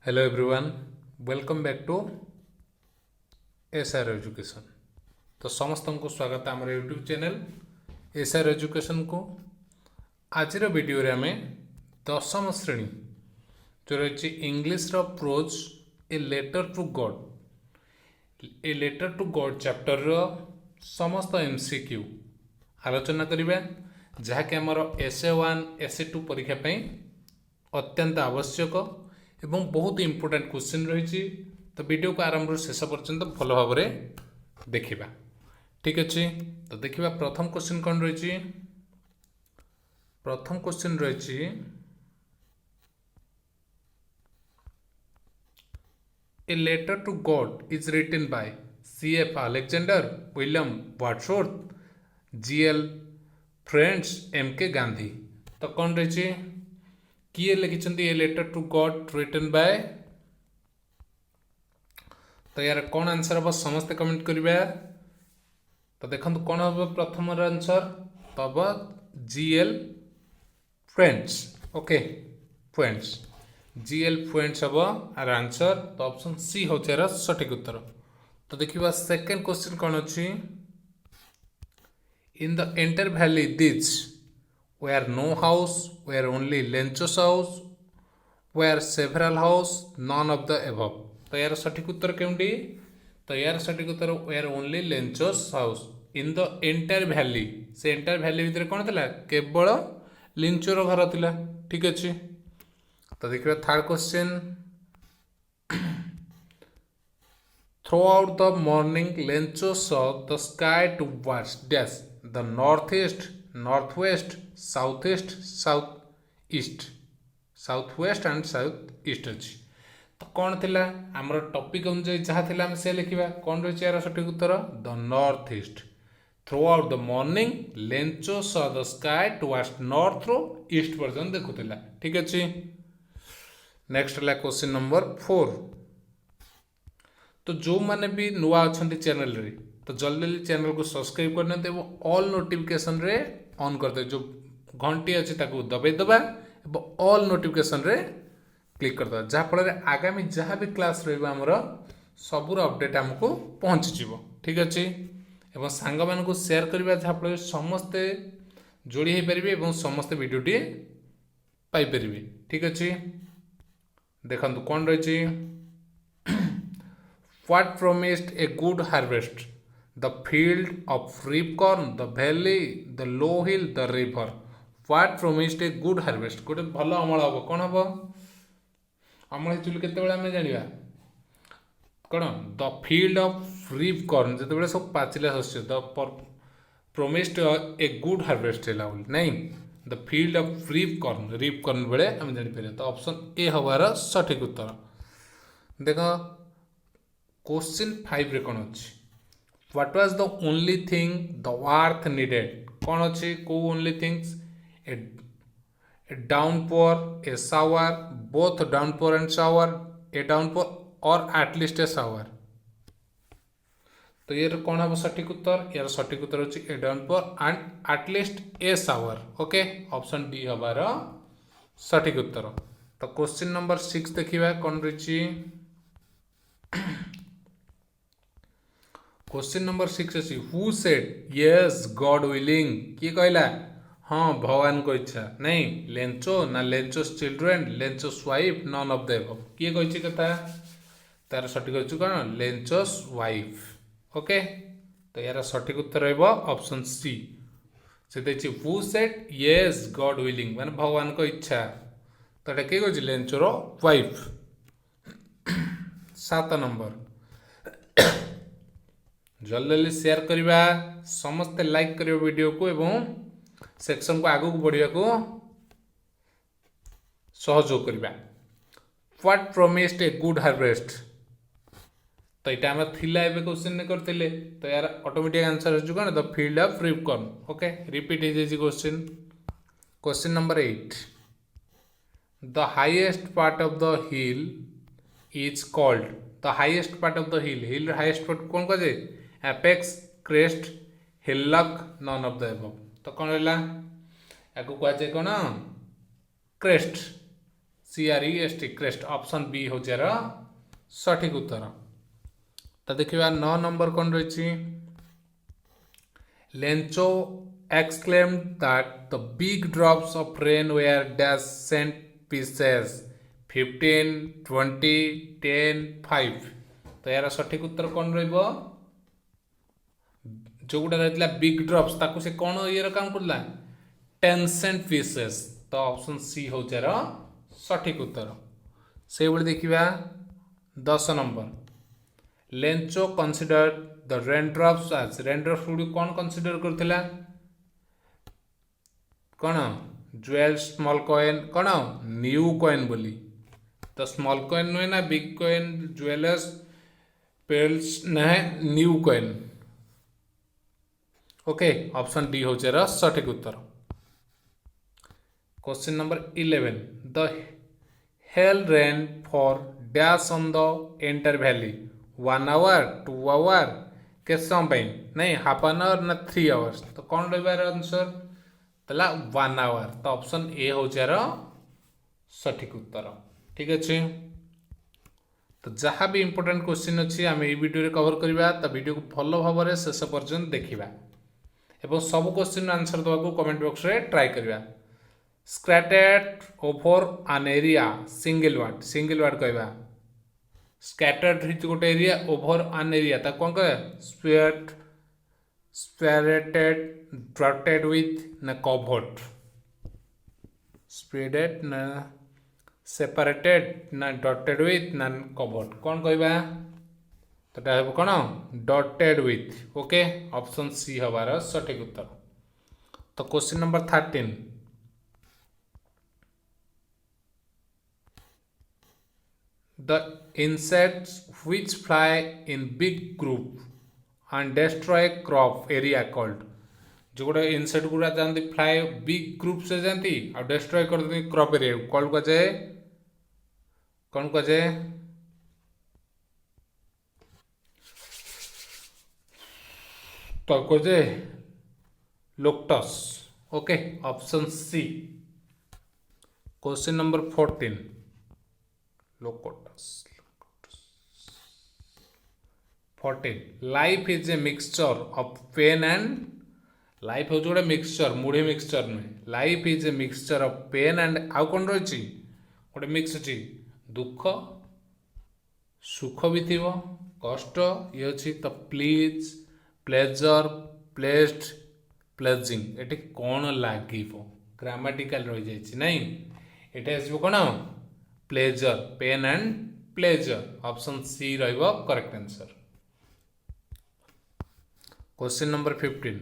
Hello everyone, welcome back to SR education. तो समस्त को स्वागत आम यूट्यूब चैनल एसआर एजुकेशन को। आज वीडियो रे आमे दशम श्रेणी जो रही इंग्लिश रो prose a letter to God chapter रो समस्त एमसीक्यू आलोचना करिबा, जहाँकि आमर एसए1 एसए2 परीक्षा पे अत्यंत आवश्यक एवं बहुत इंपोर्टेंट क्वेश्चन रही। तो वीडियो को आरंभ शेष पर्यंत भल भाव देखा। ठीक अच्छे, तो देखा प्रथम क्वेश्चन कौन रही। प्रथम क्वेश्चन रही a letter to God is written by CF Alexander, William Wordsworth, GL friends, MK Gandhi. तो कौन रही किए लिखिं a letter to God written by. तो यार कौन आंसर हम समस्ते कमेंट करिबा। तो देखो कौन हम प्रथम आंसर तब GL friends. Okay, friends GL friends हम आर आंसर। तो ऑप्शन सी हो सठिक उत्तर। तो देखिबा सेकंड क्वेश्चन कौन अच्छी। In the entire valley this where no house, where only Lenchos house, where several house, none of the above। तो यार सठिक उत्तर केउंडी। तो यार सठिक उत्तर where only Lenchos house in the entire valley। से एंटायर वैली भितर कौन थिला, केवल लिंचोर घर थिला। ठीक अछि। तो देखिबा third question. Through out the morning Lencho saw the sky towards dash the northeast, northwest, southeast, southeast, southwest and southeast अच्छी। तो कौन थिला आमर टॉपिक अनुसार जहाँ थिला हम से लिखिबा। कौन रही यार सठिक उत्तर the north east. Throughout the morning Lencho saw the sky towards north रो ईस्ट पर्यंत देखुथिला। ठीक अच्छे। नेक्स्ट है क्वेश्चन नंबर 4। तो जो माने भी नुआ अच्छा चैनल रे, तो जल्दी जल्दी चैनल को सब्सक्राइब करने ऑल नोटिफिकेशन रे ऑन करते, जो घंटी अच्छी दबाई दबा ऑल नोटिफिकेशन रे क्लिक करदे, जहाँफल आगामी जहाँ भी क्लास रमर सबूर अपडेट आमको पहुँची। ठीक अच्छे। एवं सांग मान को शेयर करवा, जहाँफल समस्ते जोड़ी हो पारे और समस्ते वीडियोटी पाइपर। ठीक अच्छे। देखो कौन रही। What promised a good harvest? The field of reap corn, the valley, the low hill, the river. What promised a good harvest? गोटे भल अमल हम कौन हम अमल हो के जाना कौन the field of ripe corn जो सब पाचिला शस्य the promised a good harvest है नहीं the field of ripe corn बेले आम जापर। तो ऑप्शन ए हबार सठिक उत्तर। देख क्वेश्चन 5 रे कौन अच्छी। What was the only thing the earth needed. कौन अच्छी को only things A downpour, A shower, both downpour and shower, A downpour और एटलिस्ट ए शावर। तो ये कौन हम सठिक उत्तर। यार सठिक उत्तर अच्छी a downpour and at least a shower. Okay, option D हबार सठिक उत्तर। तो क्वेश्चन नंबर 6 देखिए कौन रही। क्वेश्चन नंबर 6 अच्छी। Who said yes God willing. किए कहला हाँ भगवान को इच्छा नहीं। लेंचो ना Lencho's children, Lencho's wife, none of the above. किए कही कथा तार सठिक अच्छी कौन लेंचोस वाइफ। ओके, तो यार सठिक उत्तर रही ऑप्शन सी। से देखिए who said yes God willing माने भगवान को इच्छा। तो ये किए कह लेंचोर वाइफ। 7 नंबर। जल्दी जल्दी शेयर करवा, समस्ते लाइक करियो वीडियो को एवं सेक्शन को आगू को बढ़िया को सहयोग करवा। What promised a good harvest. तो यहाँ आम थिला एबे क्वेश्चन करते। तो यार ऑटोमेटिक आंसर हो कौन the field of ripe corn. Okay, repeat हो जाए question. Question number 8। The highest part of the hill is called. The highest part of the hill highest part कौन कहे apex, crest, hillock, none of the above. तो कौन रहा या कहुए कौन crest. CREST crest option B हो जारा सठिक उत्तर। तो देखिए 9 नंबर कौन रही लेंचो exclaimed that the big drops of rain were dash cent pieces 15 20 10 5। तो यार सठिक उत्तर कौन रहिबो जो गुटा रही बिग ड्रप्स ताकू से कौन ये काम करला 10 cent pieces। तो ऑप्शन सी हो जारा सठिक उत्तर। से बड़ी देखिबा 10 number Lencho consider the raindrops आज रेनड्रप्स गुडी कौन कन्सिडर करथिला कौन ज्वेल स्मॉल कॉइन कौन न्यू कॉइन बोली। तो स्मॉल कॉइन नुहे ना बिग कॉइन ज्वेलर्स पेल्स ना new coin. Okay option D हो जारा सठिक उत्तर। Question number 11 the hail rain for dash on the entire valley 1 hour 2 hour के समय नहीं हाफ एन आवर ना 3 आवर्स। तो कौन रही आंसर तला 1 आवर। तो ऑप्शन ए हो जार सठिक उत्तर। ठीक अच्छे तो जहाँ भी इंपोर्टेंट क्वेश्चन अच्छी आम ये वीडियो कवर करवा तो वीडियो को भल भाव में शेष पर्यंत देखा एवं सब क्वेश्चन आंसर देवा कमेंट बॉक्स में ट्राई करवा। Scattered over an area single word कहवा स्कैटर्ड गोटे एरिया ओवर एन एरिया ता कौन कह स्प्रेड स्प्रेडेड डॉटेड विथ ना कवर्ड स्प्रेडेड ना सेपरेटेड ना डॉटेड विथ ना कवर्ड कौन कहवा तो कौन dotted with. Okay option C हमारा सठिक उत्तर। तो question number 13 the insects which fly in big group and destroy crop area called जो गोटे इनसेक्ट गुड़ा जाती फ्लाई बिग ग्रुप से जाती और डिस्ट्रॉय कर देती क्रॉप एरिया कौन कह जाए कौन कह जाए तो कह जाए locusts. Okay option C. Question number 14 locusts 14 life is a mixture of pain and life हूँ गोटे मिक्सचर मुढ़ी मिक्सचर नुहे life is a mixture of pain and आउ कौन रही गोटे मिक्स अच्छी दुख सुख भी थी कष्ट ये अच्छी तो प्लीज प्लेजर प्लेस्ड प्लेजिंग ये कौन लगे ग्रामाटिकल रही जाए नहीं ये आसो कौन pleasure pain and pleasure option C रहिबो correct answer. Question number 15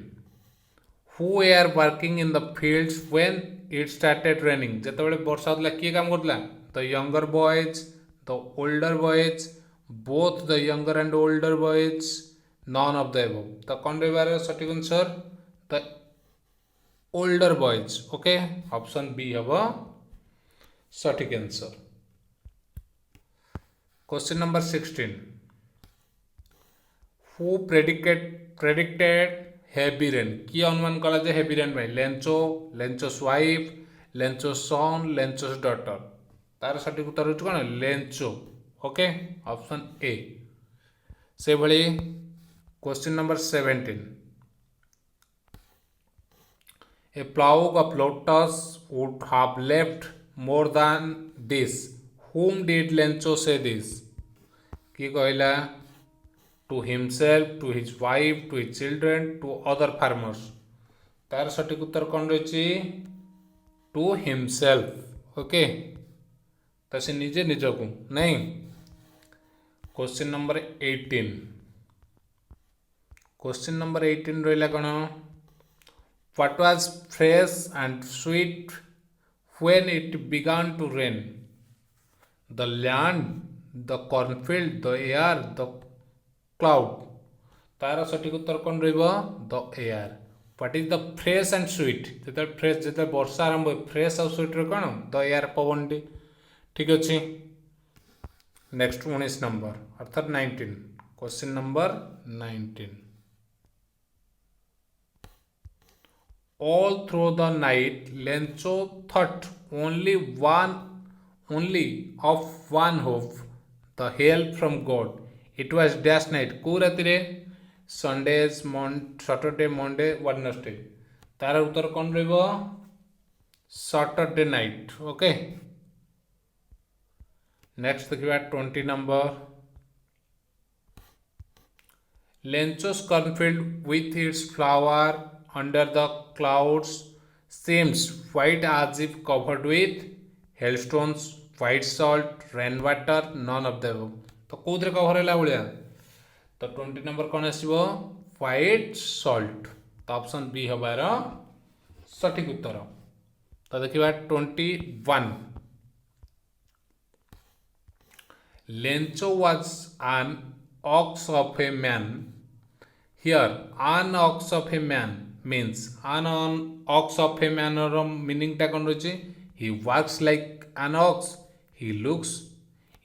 who are working in the fields when it started raining जेतेबेले वर्षा होतला किए काम करतला the younger boys the older boys both the younger and older boys none of the above. तो कौन रहिबार सठिक answer the older boys. Okay option B हबो सठिक answer. Question number 16 who predicted heavy rain किए अनुमान कला जे heavy rain भाई लेंचोस वाइफ लेंचोस सन लेंचोस डॉटर तार सठिक उत्तर होची कोन लेंचो। ओके ऑप्शन ए। से भली question number 17 a flock of lotus would have left more than this whom did Lencho say this कि कहला to himself to his wife to his children to other farmers तार सठिक उत्तर कौन रही to himself. Okay तो से निजे निज को नहीं। क्वेश्चन नंबर 18 क्वेश्चन नंबर 18 रहा कौन what was fresh and sweet when it began to rain the land the cornfield the air the cloud तार सठिक उत्तर कौन रहिबो the air। What is the fresh and sweet जेते फ्रेश जेते वर्षा आरंभ fresh और स्वीट रे कौन द एयर पवन टी। ठीक अच्छे नेक्स्ट 19 नंबर अर्थात 19 question number 19 all through the night Lencho thought only only of one hope, the help from God. It was dash night. को राति रे Sundays, Saturday, Monday, Wednesday. तार उत्तर कौन रहबो? Saturday night. Okay. Next देखिबा 20 number. Lencho's cornfield with its flower under the clouds seems white as if covered with hailstones, white salt, rainwater, none of the above. तो कोथरे cover हैला भलिया तो 20 number कौन आसीबो white salt तो option B हबार सठिक उत्तर तो देखिबा 21 Lencho was an ox of a man. Here an ox of a man means an ox of a man or meaning टा कौन रही he walks like an ox, he looks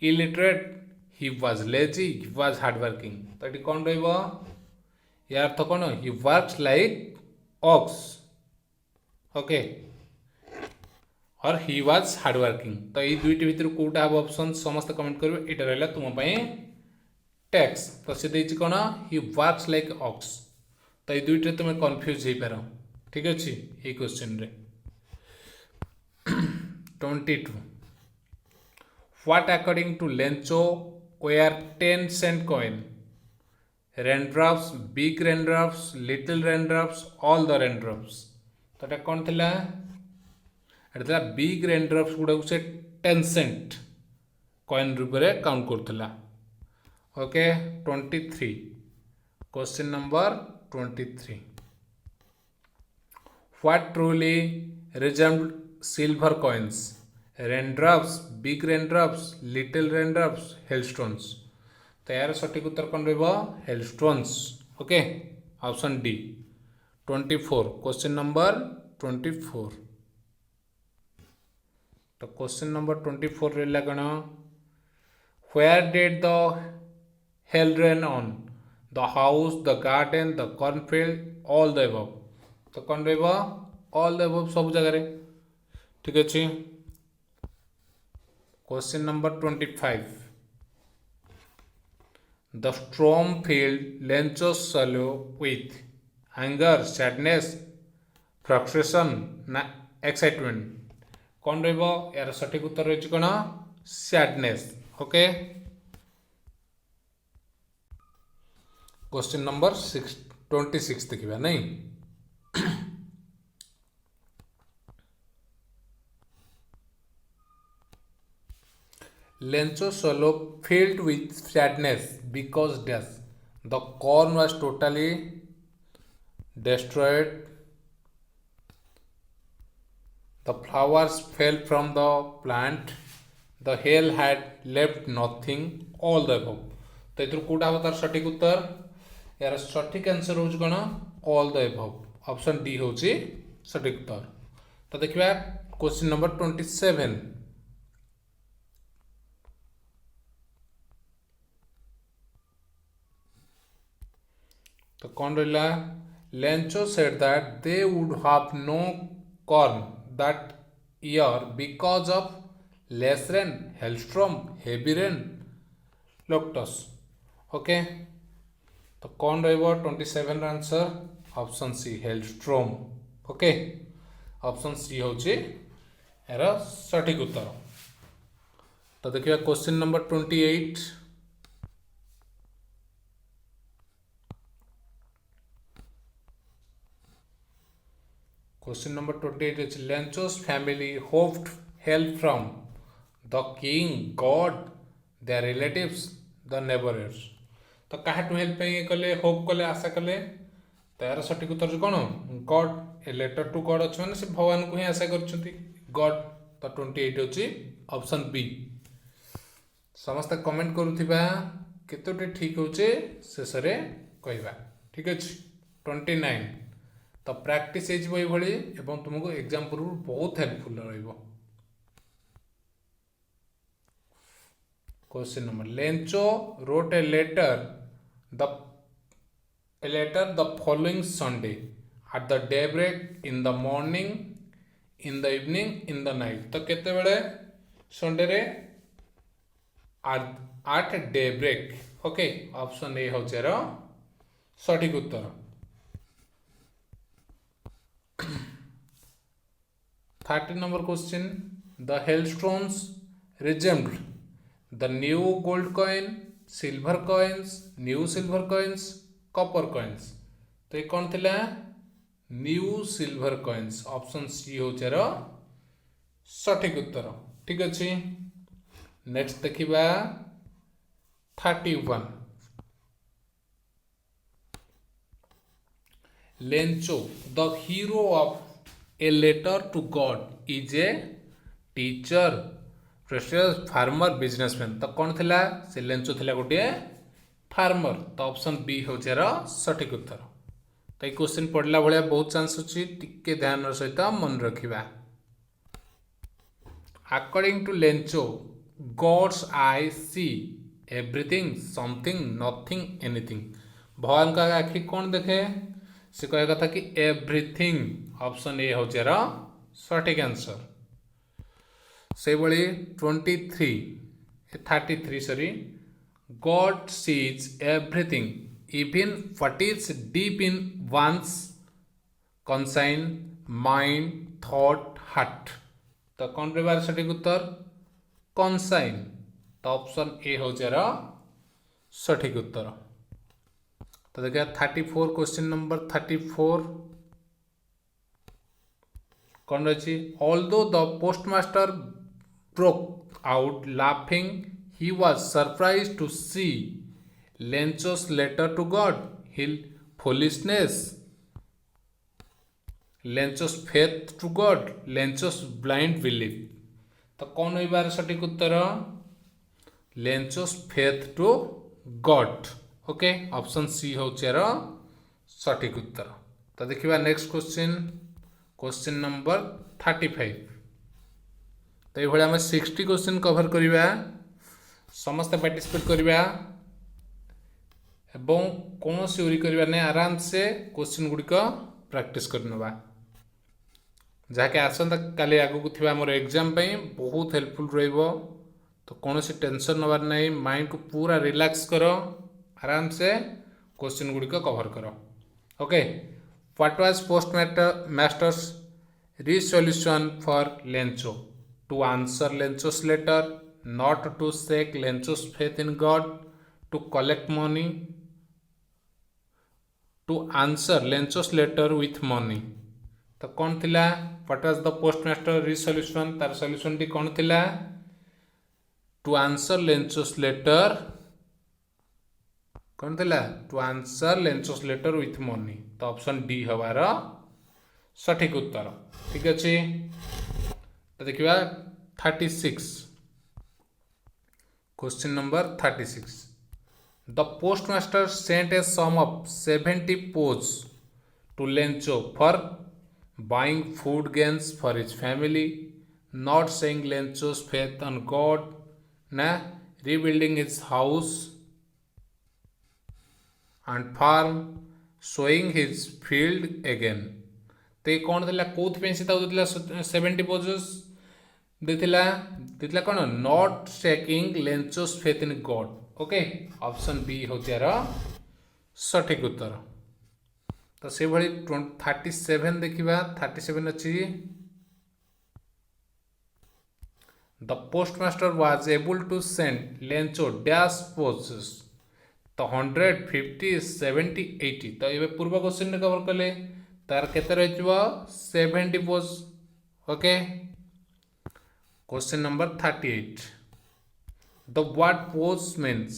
illiterate, he was lazy, he was hardworking. तो ये कौन रही यार अर्थ कौन he works like ox. Okay. और he was hardworking. तो ये दुईटी भितर कोटा हम ऑप्शन समस्त कमेंट करेंगे इटा रहला तुम पाए टैक्स तो से देछि कोन he works like ox. तो ये दुईटे तुम कंफ्यूज हे पारो ठीक अछि ए क्वेश्चन रे 22 what according to Lencho were 10 cent coin raindrops big raindrops little raindrops all the raindrops तो एटा कोन थिला एटा बिग रेनड्रॉप्स गुडा से 10 सेंट कॉइन रूप में काउंट करथिला okay 23 question number 23 what truly resembled silver coins raindrops big raindrops little raindrops hailstones तो यार सटीक उत्तर कौन रहबो hailstones okay option D 24 question number 24 तो क्वेश्चन नंबर 24 रहला कण where did the hail rain on the house the garden the cornfield all the above तो कौन रहबो all the above सब जगह रे ठीक अछि question number 25 the storm filled Lencho's soul with anger sadness frustration ना excitement कौन रहबो यार सटीक उत्तर रही कोन सैडनेस ओके क्वेश्चन नंबर 26 देखिबा नहीं Lencho's soul filled with sadness because death the corn was totally destroyed. The flowers fell from the plant. The hail had left nothing. All the above. तो इधर कोटा होता सटीक उत्तर यार सटीक आंसर होउछ कोन all the above. Option D होउछ सटीक उत्तर तो देखिबा क्वेश्चन नंबर 27 तो कौन रहला Lencho said that they would have no corn that year because of less rain, hailstorm, heavy rain, locusts. Okay. तो कौन रहेगा 27 answer option C hailstorm. Okay. Option C होची एरा सटीक उत्तर तो देखिए question number 28 Question number 28 is Lencho's family hoped help from the king, God, their relatives, the neighbors. तो काहाटू हेल्प पे कले होप कले आशा कले तो यार सटीक उत्तर कौन God a letter to God अच्छे मैंने से भगवान को ही आशा करछंती गॉड तो 28 होची ऑप्शन बी समस्त कमेंट करूथिबा केतोटे ठीक होचे शेषरे कहबा ठीक अछि 29 तो प्रैक्टिस हो भली एवं तुमको एग्जाम पूर्व बहुत हेल्पफुल रहिबो question number Lencho wrote a letter the following Sunday at the daybreak in the morning in the evening in the night तो केते बेले संडे रे आट daybreak. Okay, option A हूँ सठिक उत्तर। 13 number question, the hailstones resembled the new gold coin, silver coins, new silver coins, copper coins। तो ये कौन थिला? New silver coins. Option C हूँ सठिक उत्तर। ठीक अच्छे, नेक्स्ट देखिबा 31। Lencho the hero of a letter to God is a teacher, precious, farmer, businessman. तो कौन थिला? से लेंचो थिला गोटे फार्मर। तो ऑप्शन बी हूँ सठिक उत्तर। तो ये क्वेश्चन पढ़ला भाया बहुत चांस अच्छी, टिके ध्यान सहित मन रखा। According to Lencho, God's eye see everything, something, nothing, anything. भगवान का आखि कौन देखे? से कह कथा कि एवरीथिंग। ऑप्शन ए हूँ सठिक आंसर। से भली 33 sorry, God sees everything even what is deep in one's conscience, mind, thought, heart. तो कौन रे बार सठिक उत्तर? कंसाइन। तो ऑप्शन ए हूँ सठिक उत्तर। तो देखिए 34 क्वेश्चन नंबर 34 कौन रही? Although the postmaster broke out laughing, he was surprise to see Lencho's letter to God, hill foolishness, Lencho's faith to God, Lencho's blind belief. तो कौन हो बार सठिक उत्तर? Lencho's faith to God. Okay, option C हूँ सठिक उत्तर। तो देखिए नेक्स्ट क्वेश्चन, क्वेश्चन नंबर 35। तो ये आम 60 क्वेश्चन कवर करवा, समस्त पार्टिसिपेट करवा एवं कौन सी उरी करवा नहीं, आराम से क्वेश्चन गुड़िक प्रैक्टिस करनवा, जहाँकि आसंता काली आगू थी आम एग्जाम बहुत हेल्पफुल रहिबो। तो कौन सी टेंशन नबार नहीं, माइंड को पूरा रिलैक्स करो, आराम से क्वेश्चन गुड़िक कवर करो। Okay, what was postmaster's resolution for Lencho? To answer Lencho's letter, not to shake Lencho's faith in God, to collect money, to answer Lencho's letter with money. तो कौन थिला? What was the postmaster resolution? तार solution टी कौन थिला? To answer Lencho's letter, कौन थिला? To answer Lencho's letter with money. तो ऑप्शन डी हवार सठिक उत्तर। ठीक अच्छे, तो देखिए 36 question number 36। The postmaster sent a sum of 70 pots to Lencho for buying food grains for his family, not saying Lencho's faith on God, na rebuilding his house and farm, sowing his field again। तो ये कौन थिला? कौन से 70 pesos देथिला कौन? Not shaking Lencho's faith in God. Okay, option B हूँ सठिक उत्तर। तो से भली 37 देखिबा, 37 अच्छी, the postmaster was able to send Lencho dash pesos. तो 100, 50, 70, 80। तो ये पूर्व क्वेश्चन कवर कले, तार केते रही 70 pose. Okay, question number 38। The word pose means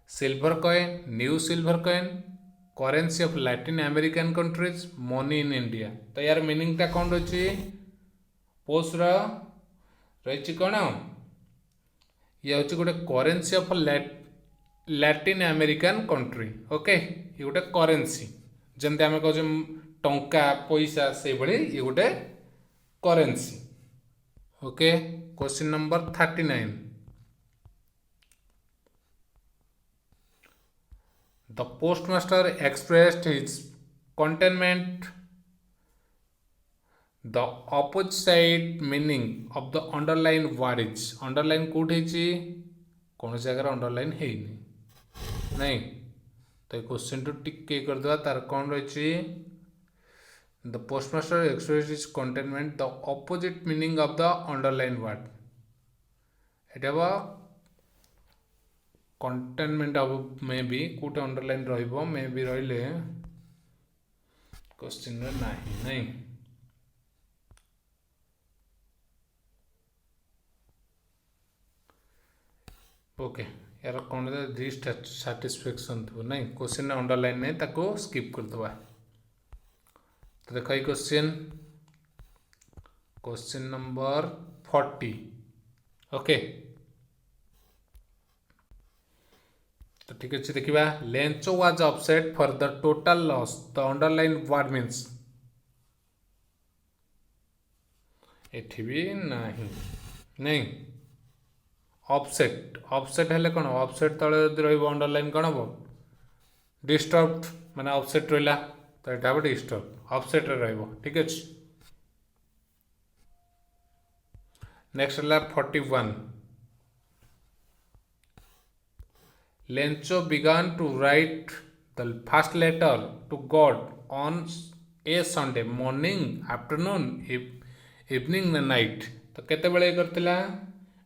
silver coin, new silver coin, currency of Latin American countries, money in India। तो यार मीनिंग टा कौन रही? पोज रही कौन? ये हूँ गोटे currency of Latin American country. Okay, ये गोटे करेन्सी, जमती आम कहे टंका पैसा से भाई ये गोटे currency. Okay, question number 39। The postmaster expressed his contentment the opposite side meaning of the underline word is underline कोठी ची कौन जगह अंडरलाइन है नहीं तो क्वेश्चन टू टिके कर दवा तार कौन रही the postmaster express is containment the opposite meaning of the underline word Etah containment of may be कोटे अंडरलाइन रहिबो मे बी रहिले क्वेश्चन रे नहीं ओके यार कौन डिससाटिस्फैक्शन थो नहीं क्वेश्चन अंडरलाइन नहीं ताको स्किप कर दवा तो देखो क्वेश्चन क्वेश्चन नंबर 40 ओके तो ठीक अच्छे देखा Lencho was upset for the total loss the underline word means एठी भी नहीं ऑफसेट ऑफसेट हेले कौन ऑफसेट तले जदि रहिबो अंडरलाइन कौन हम डिस्टर्ब माने ऑफसेट रहिला तो एटा डिस्टर्ब ऑफसेट रे रहिबो ठीक अछि नेक्स्ट हला 41 Lencho began to write the first letter to God on a Sunday morning afternoon evening night तो केते बेले करतिला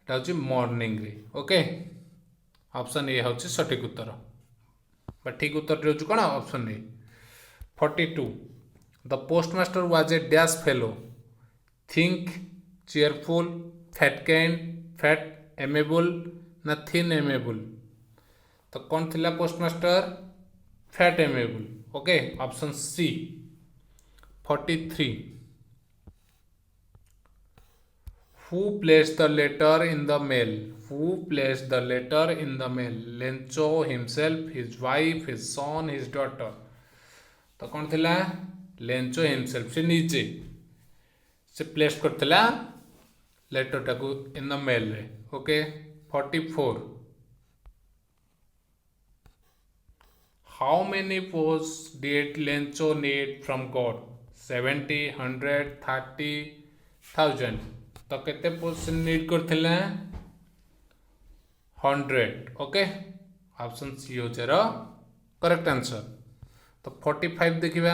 एटा होची मॉर्निंग रे ओके ऑप्शन ए होची सटीक उत्तर बा ठीक उत्तर रे होची कोन option A 42 the postmaster was a dash fellow think cheerful fat kind fat amiable ना थिन एमेबल तो कौन थिला postmaster fat amiable okay option C 43 Who placed the letter in the mail? Who placed the letter in the mail? Lencho himself, his wife, his son, his daughter. तो कौन थिला Lencho himself से नीचे से place करथिला letter टाकू in the mail रे okay 44 How many posts did Lencho need from God? 70, 100, 30, 1000 तो केते पोस्ट नीड करथिले 100 ओके ऑप्शन सी हो जेरो करेक्ट आंसर तो 45 देखिबा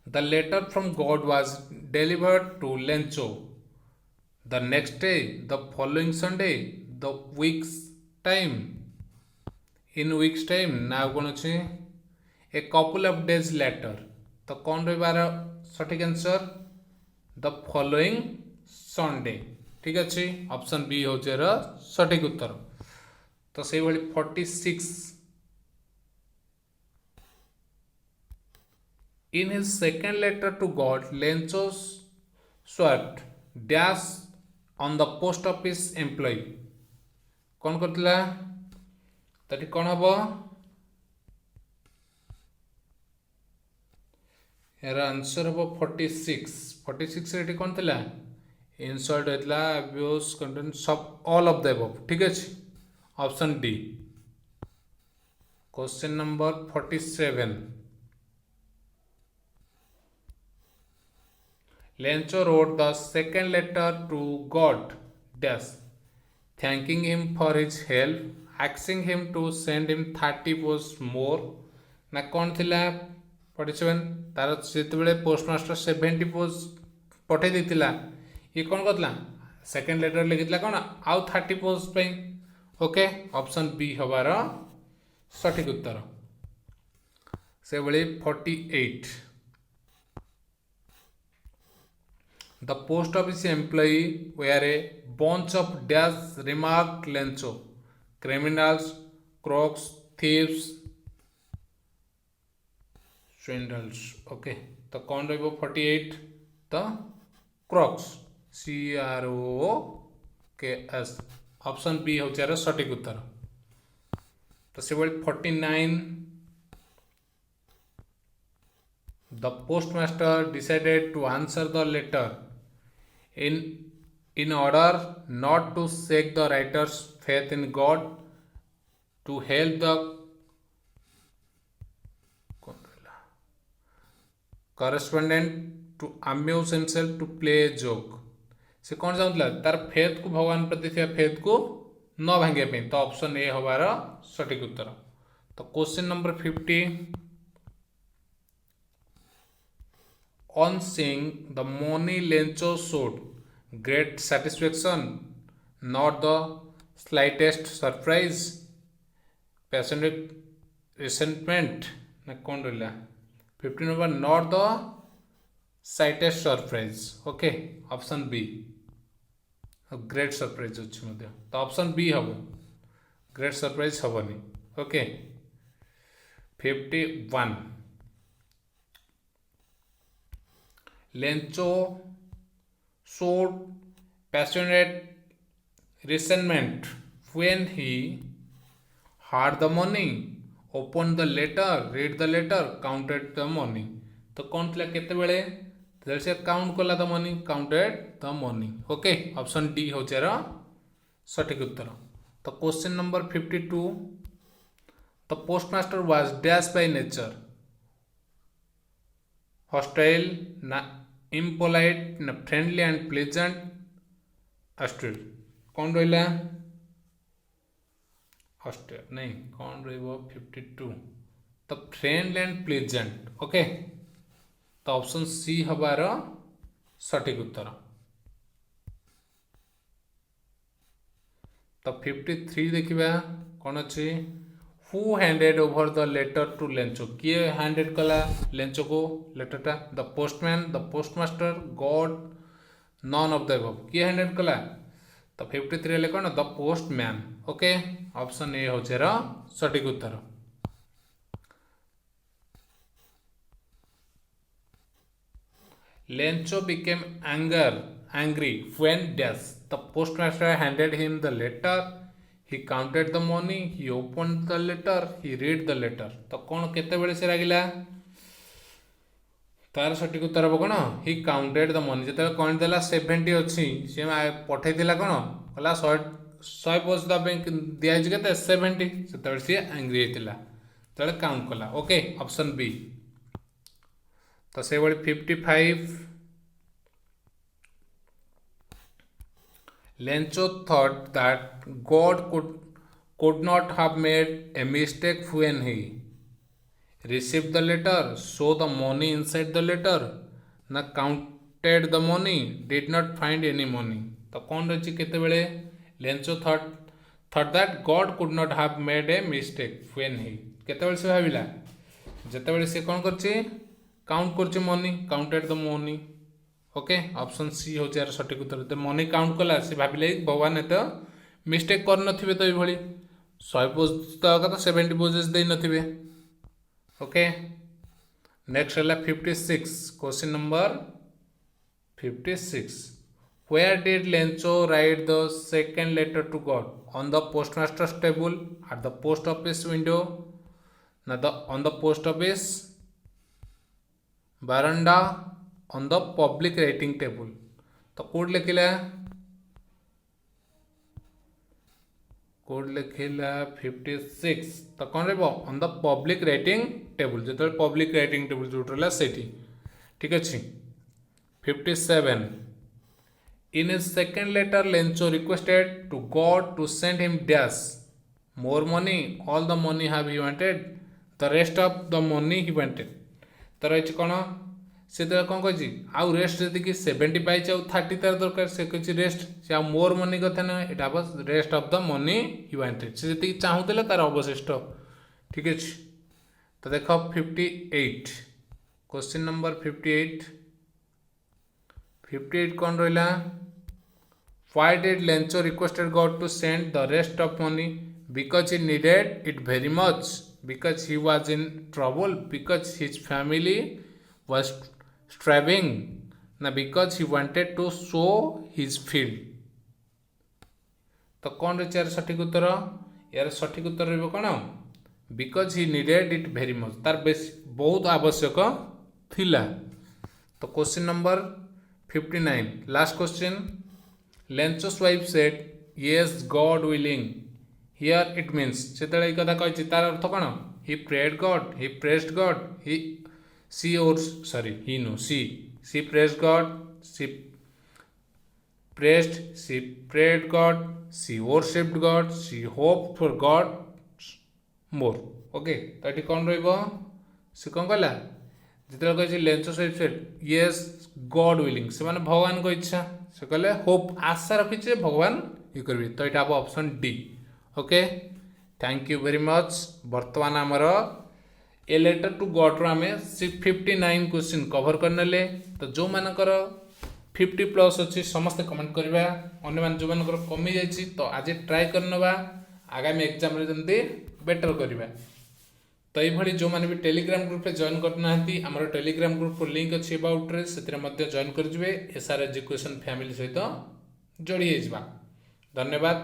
the letter from God was delivered to Lencho the next day the following Sunday the weeks time in weeks time ना कौन अच्छे a couple of days later तो कौन रही सठिक आंसर द फॉलोइंग संडे ठीक अच्छे ऑप्शन बी हो सठिक उत्तर तो से 46 in his second letter to God Lencho swore dash on the post office employ कौन करथिला तटी कौन हम यार आंसर हम 46 रे कौन थिला इनसर्ट होता अब्यूज कंटेंट सब ऑल ऑफ द अबव ठीक अच्छे option D question number 47 Lencho wrote the second letter to God dash thanking him for his help asking him to send him 30 posts more ना कौन थिला 47 तार सेतबेले postmaster 70 post पठे देतिला ये कौन Kartala second letter लिखितला कौन आउ 30 पोस्ट पे ओके ऑप्शन बी हबार सठिक उत्तर से बळे 48 the post office employee were a bunch of dash remarked Lencho criminals, crooks, thieves, swindles okay तो कौन रही 48 तो crooks CROOKS ऑप्शन बी हो जाए सटीक उत्तर तो से 49 the postmaster decided to answer the letter in order not to shake the writer's faith in God to help the correspondent to amuse himself to play a joke से कौन चाहूला तार faith को भगवान प्रति फेथ को न भांगे तो ऑप्शन ए हबार सठिक उत्तर। तो question number 50 on seeing the money Lencho showed great satisfaction not the slightest surprise passionate resentment ना कौन रहा 15 number not the slightest surprise okay option be great surprise अच्छी मध्य तो ऑप्शन बी हम ग्रेट सरप्राइज हेनी okay 51 Lencho showed passionate resentment when he had the money opened the letter read the letter counted the money तो कौन थिला केते बेले से काउंट कला the money counted the money okay option D हो सठिक उत्तर। तो question number 52 the postmaster was dash by nature hostile ना impolite ना फ्रेंडली एंड प्लेजेंट अस्ट्रेल कौन रहा हॉस्टेल नहीं कौन रहा 52 तो फ्रेंडली एंड प्लेजेंट ओके तो ऑप्शन सी हबार सठिक उत्तर। तो 53 देखिबा कौन अच्छी who handed over the letter to Lencho किए हैंडेड कला लेंचो को लेटरटा the postman the postmaster God non of the above किए हैंडेड कला तो 53 हेले कौन द पोस्टमैन ओके ऑप्शन ए हो सठिक उत्तर। Lencho became angry when dash the postmaster handed him the letter he counted the money he opened the letter he read the letter तो कौन केते बेले से रागिला तार सठिक उत्तर हम कौन he counted the money जिते कौन देला 70 अच्छी से पठे दिला कौन कहला 100 पोस्ट दा बैंक दिया जे केते 70 से सी एंग्री हेतिला तले काउंट कला ओके ऑप्शन बी। तो से बड़ी 55 Lencho thought that God could not have made a mistake when he received the letter saw the money inside the letter ना counted the money did not find any money तो कौन रही केते बेले Lencho thought that God could not have made a mistake when he केते बेले से भाविला जते बेले से कौन करछि काउंट कर money counted the money okay option C हो सठिक उत्तर। तो मनी काउंट कला से भाविले भगवान एत मिस्टेक कर नथिबे तो ये 100 पोज तो 70 पोजेस दे नथिबे ओके। नेक्स्ट है 56 question number 56 where did Lencho write the second letter to God on the postmaster's table at the post office window ना on the post office veranda on the public writing table तो कोड लिखिला 56 तो कौन रहा on the public writing table जो public writing table जो रहा से ठीक अच्छे। 57 in his second letter Lencho requested to God to send him dash more money all the money have he wanted the rest of the money he wanted तो रही कौन से कौन कही आउ रेस्ट जी 70 पाई 30 तार दरकार से कही रेस्ट से आ मोर मनी कथा ना यहाँ बस rest of the money he wanted से जी चाहूले तार अवशिष्ट ठीक अच्छे। तो देख 58 क्वेश्चन नंबर 58 कौन रहा why did Lencho requested God to send the rest of money because he needed it very much because he was in trouble because his family was starving ना because he wanted to show his field तो कौन रही यार सठिक उत्तर यार सठिक उत्तर रही कौन because he needed it very much तार बेस बहुत आवश्यक थिला। तो question number 59 last question Lencho's wife said yes God willing here it means से कथा कही तार अर्थ कौन he prayed God he pressed God he she और sorry he no she she pressed God, she pressed, she prayed God, she worshipped God, she hope for God more. Okay तो ये कौन सी कौन कहला जिते कही Lencho said yes God willing से माने भगवान को इच्छा से कहले होप आशा रखी भगवान ये करेंगे तो यहाँ हम option D. Okay thank you very much. बर्तमान आमर ए लेटर टू गॉड रो आम 59 क्वेश्चन कवर करने तो जो मानकर 50+ अच्छी समस्ते कमेंट करवा अन्य मान जो मानकर कमी जाइए तो आज ट्राए करनवा आगामी एग्जाम रे जल्दी बेटर करवा। तो ये जो मैंने भी टेलीग्राम ग्रुप रे जॉइन करना आमर टेलीग्राम ग्रुप को लिंक अच्छी अबाउट रे से जॉइन करेंगे एसआर एजुकेशन फैमिली सहित जोड़ी धन्यवाद।